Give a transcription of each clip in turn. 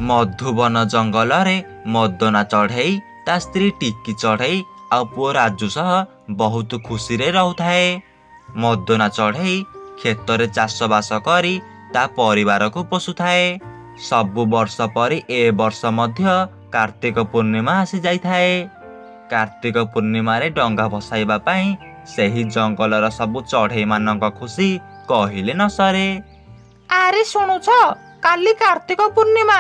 मधुबन जंगल रे मदना चढ़ई ता स्त्री टिकी चढ़ई आ पुओ राजू सह बहुत खुशी रे रहउथाए। मदना चढ़ई खेतरे चाष बास करी ता परिवार को पोषुथाए। सबु वर्ष परी ए वर्ष मध्य कार्तिक पूर्णिमा आसी जाइथाए। कार्तिक पूर्णिमा रे डंगा भसाइबा पई सेही जंगलर सबु चढ़ई मानक खुशी कहिले न सरे। आरे शुणुछ काली कार्तिक पूर्णिमा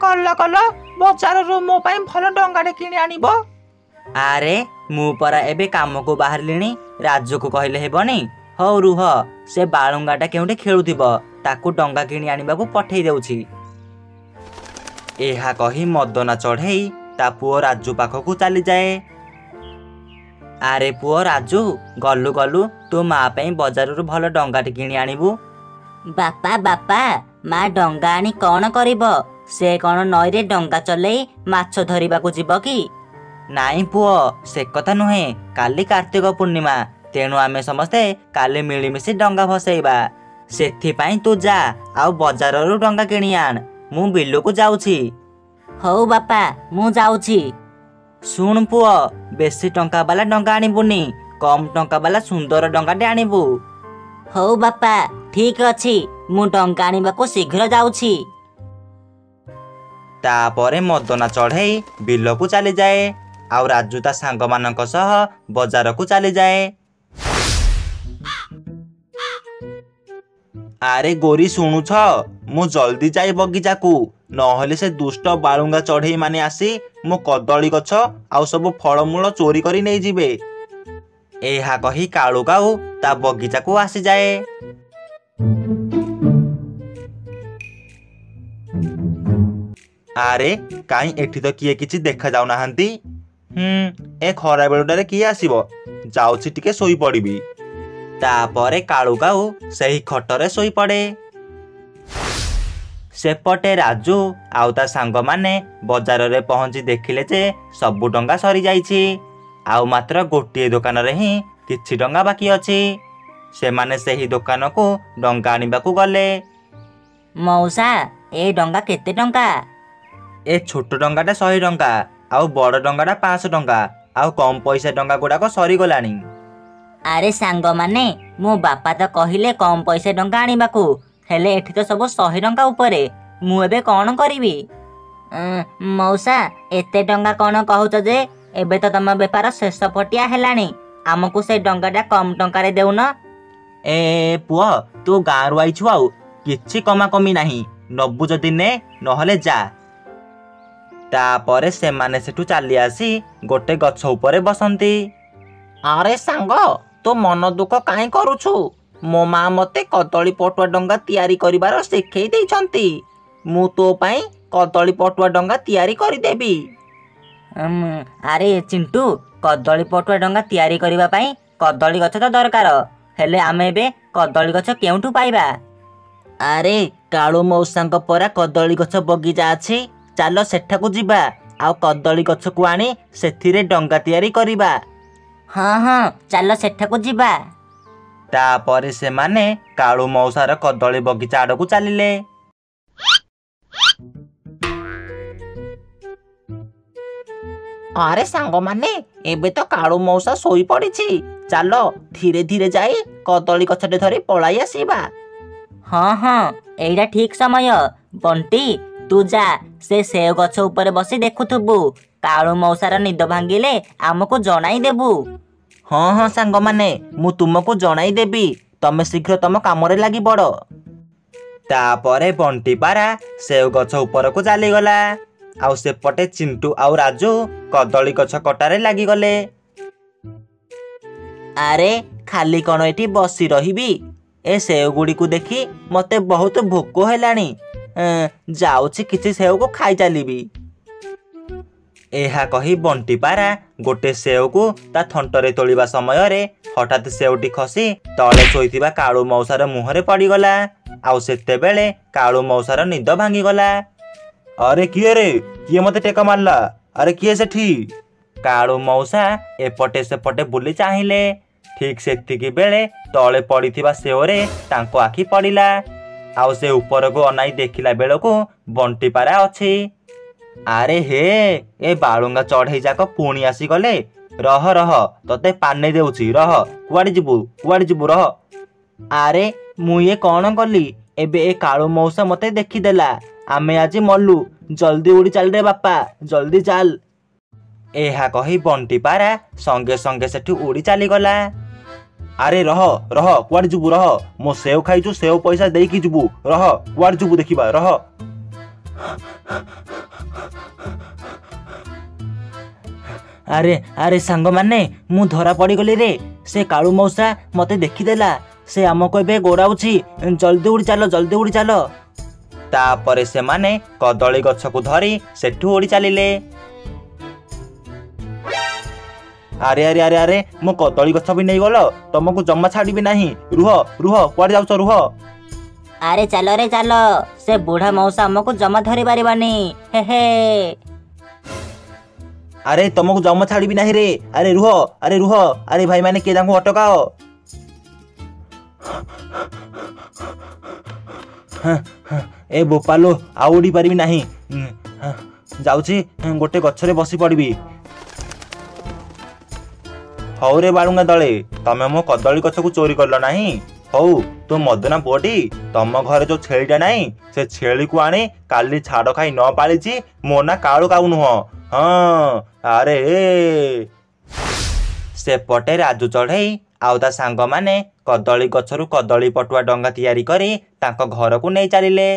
गल गल बजार रो मो पई भल डंगाटे किणी आनिबो। आरे मु परा एबे काम को बाहरलिनी राजू को कहले हेबनी। हौ रुह से बालुंगाटा केउटे खेलुथिबो ताकू डंगा किणी आनिबा को पठेई देउछि। एहा कही मदना चढ़ई ता पुओ राजू पाखकू चली जाए। आरे पुओ राजू गलु गलु तू माँ पे बजारରୁ भल डंगाटे किणी आनिबू। बापा बापा माँ डंगा आनी कौन करिबो? से कौन नई रे डंगा चलई माछ धरिबाकू जीव कि? नाई पुओ से कथा नुहे, काली कार्तिक पूर्णिमा तेणु आमे समस्ते काली मिलीमिशी डंगा भसेइबा। सेथि पई तू जा आउ बजारରୁ डंगा किणी आन, मु बिल्लो को जाउछि। हौ बापा मु जाउछि। सुन पुओ बेसी टंका वाला डंगा आनिबुनी, कम टंका वाला सुंदर डंगाटे आनिबू। हौ बापा ठीक अछि, मु डंगा आनिबाकू शीघ्र जाउछि। तापरे मदना चढ़ई बिल को चली जाए आउ राजू ता सांग मानक सह बजार को चली जाए। आरे गोरी शुणुछ मु जल्दी जाए बगीचा को, नहले से दुष्ट बालुंगा चढ़ई माने आसी मो कदली गछ आउ सब फलमूल चोरी करी नहीं जिबे। एहा कही कालू काऊ ता बगीचा को आसी जाए। आरे काई एठी तो किए किछि देखा जाउ नाहंती। ए खरा बेलटारे किए आसीबो, जाउछि टिके सोई पड़िबी। तापरे कालू काऊ सही खटरे सोई पड़े। सेपटे राजू आउ ता सांग माने बजार रे पहुंची देखिले जे सबु डंगा सरी जाइछि, आउ मात्र गोटिए दुकान रे ही किछि डंगा बाकी अछि। से माने सही दुकान को डंगा आनिबा को गले। मौसा ए डंगा केते टंका? ए छोट डंगाटा 100 टंका आउ बड़ डंगाटा 500 टंका आउ कम पैसा डंगा गुड़ाक सरी गलानी। आरे सांग माने मो बापा तो कहिले कम पैसा डंगा आनिबाकू, हेले एठी तो सब 100 टंका उपरे, मु एबे कौन करिवि? मौसा एते डंगा कौन कहूच जे? एबे तो तम बेपार शेष पटिया हेलानी, आमको से डंगाटा कम टंका रे देउन। ए पुआ तू गाँव आईछु आउ किछि कमा कमी नाही, नबु जदि ने नहले जा। तापरे से माने सेठू चली आसी गोटे गछ उपरे बसंती। आरे सांग तो मन दुख काई करूछु? मो माँ मते कदली पटुआ डंगा तैयारी करिबार शिखेई देइछंती, मु तो पई कदली पटुआ डंगा तैयारी करि देबी। आरे चिंटू कदली पटुआ डंगा तैयारी करिबा पई कदली गछ तो दरकार, हेले आमे एबे कदली गछ केउठू पाइबा? आरे कालू मौसांक परा कदली गछ बगीचा अछि, चालो सेठाकू जिबा आउ कदली गछ को आनी सेथिरे डंगा तैयारी करिबा। हाँ हाँ चालो सेठाकू जिबा। तापरे से माने कालू मौसार कदली बगीचा आड़कू चलिले। आरे सांग माने एबे तो कालू मौसा सोई पड़िछि, चालो धीरे धीरे जाई कदली गछटे धरी पळाई आसीबा। हाँ हाँ एइडा ठीक समय। बंटी तू जा से सेव गछ ऊपर बसी देखुथुबु, कालू मौसार निद भांगिले आमको जणाई देबु। हाँ हाँ सांग माने मु तुमको जणाई देबी, तमे शीघ्र तम काम रे लागि बड़। तापरे बंटी पारा सेव गछ ऊपर को चली गला, आउ सेपटे चिंटू आउ राजू कदली गछ कटारे लागि गले। आरे खाली कण एठी बसी रहिबी, ए सेव गुड़ी को देखी मते बहुत भोक हेलानी, जाउछि किछि सेव को खाई चलीबी। एहा कही बंटी पारा गोटे सेव को ता थंटरे तोलिबा समय रे हठात सेवटी खसी तले सोईथिबा कालू मौसार मुहरे पड़ीगला, आउ सेते बेले कालू मौसार निद भांगी गला। अरे किए रे, किए मते टेका मारला? अरे किए सेठी? कालू मौसा एपटे सेपटे बुली चाहिए। ठीक सेतिकी बेले तले पड़ीथिबा सेवरे तांको आखि पड़िला। ଆଉ ସେ ଉପରକୁ ଅନାଇ ଦେଖିଲା ବେଳକୁ ବଣ୍ଟି ପାରା ଅଛି। ଆରେ ହେ, ଏ ବାଳୁଙ୍ଗା ଚଢ଼େଇ ଯାକ ପୁଣି ଆସିଗଲେ। ରହ ରହ, ତତେ ପାନେ ଦେଉଛି, ରହ। କୁଆଡ଼େ ଯିବୁ ରହ। ଆରେ ମୁଁ ଇଏ କ'ଣ କଲି? ଏବେ ଏ କାଳୁ ମଉସା ମତେ ଦେଖିଦେଲା। ଆମେ ଆଜି ମଲୁ। ଜଲ୍ଦି ଉଡ଼ି ଚାଲ ରେ ବାପା, ଜଲ୍ଦି ଚାଲ। ଏହା କହି ବଣ୍ଟି ପାରା ସଙ୍ଗେ ସଙ୍ଗେ ସେଠୁ ଉଡ଼ି ଚାଲିଗଲା। ଆରେ ରହ ରହ, କୁଆଡ଼େ ଯିବୁ ରହ। ମୋ ସେଓ ଖାଇଛୁ, ସେଓ ପଇସା ଦେଇକି ଯିବୁ। ରହ, କୁଆଡ଼େ ଯିବୁ ଦେଖିବା, ରହ। ଆରେ ଆରେ ସାଙ୍ଗମାନେ, ମୁଁ ଧରା ପଡ଼ିଗଲି ରେ। ସେ କାଳୁ ମଉସା ମତେ ଦେଖିଦେଲା। ସେ ଆମକୁ ଏବେ ଗୋଡ଼ାଉଛି। ଜଲ୍ଦି ଉଡ଼ି ଚାଲ, ଜଲ୍ଦି ଉଡ଼ି ଚାଲ। ତାପରେ ସେମାନେ କଦଳୀ ଗଛକୁ ଧରି ସେଠୁ ଉଡ଼ି ଚାଲିଲେ। ଆରେ ଆରେ ଆରେ ଆରେ, ମୁଁ କଦଳୀ ଗଛ ବି ନେଇଗଲ। ତମକୁ ଜମା ଛାଡ଼ିବି ନାହିଁ। ରୁହ ରୁହ, କୁଆଡ଼େ ଯାଉଛ, ରୁହ। ଆରେ ଚାଲ ରେ ଚାଲ, ସେ ବୁଢ଼ା ମଉସା ଆମକୁ ଜମା ଧରି ପାରିବନି। ହେ ହେ। ଆରେ ତମକୁ ଜମା ଛାଡ଼ିବି ନାହିଁ ରେ। ଆରେ ରୁହ, ଆରେ ରୁହ। ଆରେ ଭାଇମାନେ, କିଏ ତାଙ୍କୁ ଅଟକାଅ। ଏ ବୋପାଲୋ, ଆଉ ଉଡ଼ି ପାରିବି ନାହିଁ। ଯାଉଛି, ଗୋଟେ ଗଛରେ ବସି ପଡ଼ିବି। ହଉ ରେ ବାଳୁଙ୍ଗା ଦଳେ, ତମେ ମୋ କଦଳୀ ଗଛକୁ ଚୋରି କଲ ନାହିଁ। ହଉ, ତୁ ମଦନା ପୁଅଟି, ତମ ଘରେ ଯୋଉ ଛେଳିଟା ନାହିଁ, ସେ ଛେଳିକୁ ଆଣି କାଲି ଛାଡ଼ ଖାଇ ନ ପାଳିଛି। ମୋ ନା କାଳୁ କାଉ ନୁହଁ। ହଁ, ଆରେ ସେପଟେ ରାଜୁ ଚଢ଼େଇ ଆଉ ତା ସାଙ୍ଗମାନେ କଦଳୀ ଗଛରୁ କଦଳୀ ପଟୁଆ ଡଙ୍ଗା ତିଆରି କରି ତାଙ୍କ ଘରକୁ ନେଇ ଚାଲିଲେ।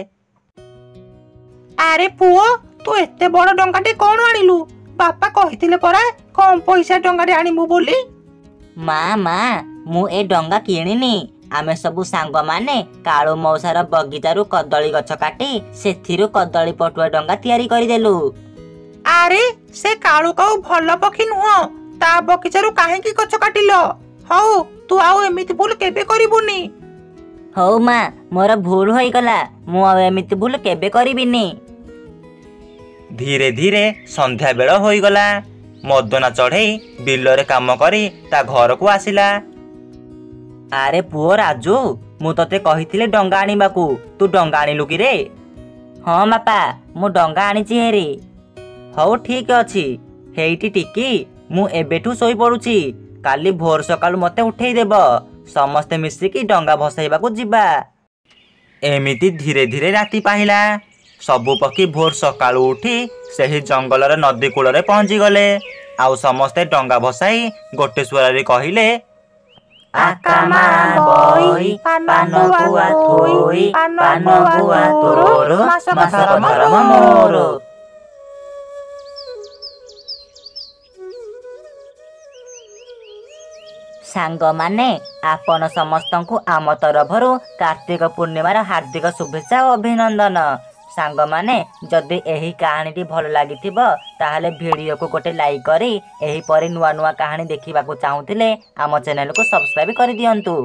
ଆରେ ପୁଅ, ତୁ ଏତେ ବଡ଼ ଡଙ୍ଗାଟେ କ'ଣ ଆଣିଲୁ? ବାପା କହିଥିଲେ ପରା କମ୍ ପଇସା ଡଙ୍ଗାଟେ ଆଣିବୁ ବୋଲି। ମା, ମୁଁ ଏ ଡଙ୍ଗା କିଣିନି। ଆମେ ସବୁ ସାଙ୍ଗମାନେ କାଳୁ ମଉସାର ବଗିଚାରୁ କଦଳୀ ଗଛ କାଟି ସେଥିରୁ କଦଳୀ ପଟୁଆ ଡଙ୍ଗା ତିଆରି କରିଦେଲୁ। ଆରେ ସେ କାଳୁ କାଉ ଭଲ ପକ୍ଷୀ ନୁହଁ। ତା ବଗିଚାରୁ କାହିଁକି ଗଛ କାଟିଲ? ହଉ, ତୁ ଆଉ ଏମିତି ଭୁଲ କେବେ କରିବୁନି। ହଉ ମା, ମୋର ଭୁଲ ହୋଇଗଲା। ମୁଁ ଆଉ ଏମିତି ଭୁଲ କେବେ କରିବିନି। ଧୀରେ ଧୀରେ ସନ୍ଧ୍ୟା ବେଳ ହୋଇଗଲା। ମଦନା ଚଢ଼େଇ ବିଲରେ କାମ କରି ତା ଘରକୁ ଆସିଲା। ଆରେ ପୁଅ ରାଜୁ, ମୁଁ ତତେ କହିଥିଲି ଡଙ୍ଗା ଆଣିବାକୁ। ତୁ ଡଙ୍ଗା ଆଣିଲୁ କି ରେ? ହଁ ବାପା, ମୁଁ ଡଙ୍ଗା ଆଣିଛି ହେରି। ହଉ ଠିକ ଅଛି। ହେଇଟି ଟିକି, ମୁଁ ଏବେଠୁ ଶୋଇପଡୁଛି। କାଲି ଭୋର ସକାଳୁ ମତେ ଉଠେଇ ଦେବ। ସମସ୍ତେ ମିଶିକି ଡଙ୍ଗା ଭସାଇବାକୁ ଯିବା। ଏମିତି ଧୀରେ ଧୀରେ ରାତି ପାହିଲା। ସବୁ ପକ୍ଷୀ ଭୋର ସକାଳୁ ଉଠି ସେହି ଜଙ୍ଗଲର ନଦୀ କୂଳରେ ପହଞ୍ଚିଗଲେ। ଆଉ ସମସ୍ତେ ଡଙ୍ଗା ଭସାଇ ଗୋଟେ ସ୍ୱରରେ କହିଲେ, ଆକାମା ବଇ ପାନ ଗୁଆ ଥୋଇ, ପାନ ଗୁଆ ତୋର, ମାସକ ଧର୍ମ ମୋର। ସାଙ୍ଗମାନେ, ଆପଣ ସମସ୍ତଙ୍କୁ ଆମ ତରଫରୁ କାର୍ତ୍ତିକ ପୂର୍ଣ୍ଣିମାର ହାର୍ଦ୍ଦିକ ଶୁଭେଚ୍ଛା ଓ ଅଭିନନ୍ଦନ। ସାଙ୍ଗମାନେ, ଯଦି ଏହି କାହାଣୀଟି ଭଲ ଲାଗିଥିବ ତାହେଲେ ଭିଡ଼ିଓକୁ ଗୋଟେ ଲାଇକ୍ କରି ଏହିପରି ନୂଆ ନୂଆ କାହାଣୀ ଦେଖିବାକୁ ଚାହୁଁଥିଲେ ଆମ ଚ୍ୟାନେଲକୁ ସବସ୍କ୍ରାଇବ୍ କରିଦିଅନ୍ତୁ।